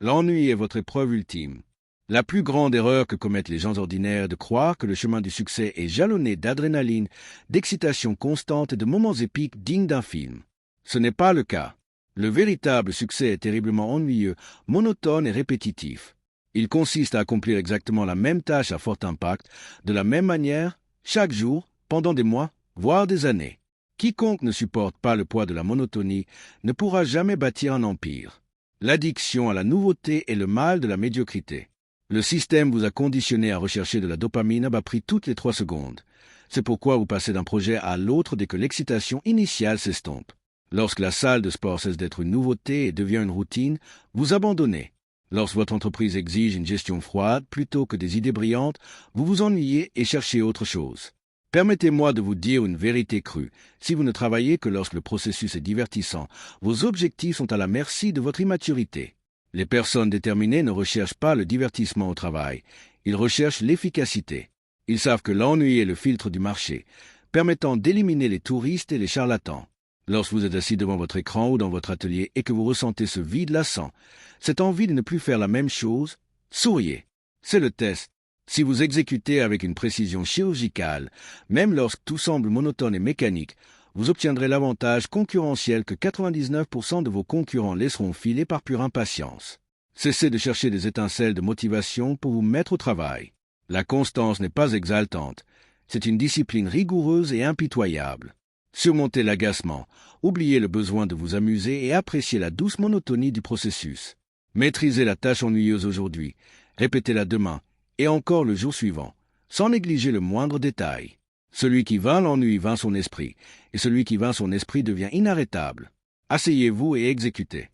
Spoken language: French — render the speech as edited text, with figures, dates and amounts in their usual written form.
L'ennui est votre épreuve ultime. La plus grande erreur que commettent les gens ordinaires est de croire que le chemin du succès est jalonné d'adrénaline, d'excitation constante et de moments épiques dignes d'un film. Ce n'est pas le cas. Le véritable succès est terriblement ennuyeux, monotone et répétitif. Il consiste à accomplir exactement la même tâche à fort impact, de la même manière, chaque jour, pendant des mois, voire des années. Quiconque ne supporte pas le poids de la monotonie ne pourra jamais bâtir un empire. L'addiction à la nouveauté est le mal de la médiocrité. Le système vous a conditionné à rechercher de la dopamine à bas prix toutes les 3 secondes. C'est pourquoi vous passez d'un projet à l'autre dès que l'excitation initiale s'estompe. Lorsque la salle de sport cesse d'être une nouveauté et devient une routine, vous abandonnez. Lorsque votre entreprise exige une gestion froide plutôt que des idées brillantes, vous vous ennuyez et cherchez autre chose. Permettez-moi de vous dire une vérité crue. Si vous ne travaillez que lorsque le processus est divertissant, vos objectifs sont à la merci de votre immaturité. Les personnes déterminées ne recherchent pas le divertissement au travail, ils recherchent l'efficacité. Ils savent que l'ennui est le filtre du marché, permettant d'éliminer les touristes et les charlatans. Lorsque vous êtes assis devant votre écran ou dans votre atelier et que vous ressentez ce vide lassant, cette envie de ne plus faire la même chose, souriez. C'est le test. Si vous exécutez avec une précision chirurgicale, même lorsque tout semble monotone et mécanique, vous obtiendrez l'avantage concurrentiel que 99% de vos concurrents laisseront filer par pure impatience. Cessez de chercher des étincelles de motivation pour vous mettre au travail. La constance n'est pas exaltante, c'est une discipline rigoureuse et impitoyable. Surmontez l'agacement, oubliez le besoin de vous amuser et appréciez la douce monotonie du processus. Maîtrisez la tâche ennuyeuse aujourd'hui, répétez-la demain, et encore le jour suivant, sans négliger le moindre détail. Celui qui vainc l'ennui vainc son esprit, et celui qui vainc son esprit devient inarrêtable. Asseyez-vous et exécutez.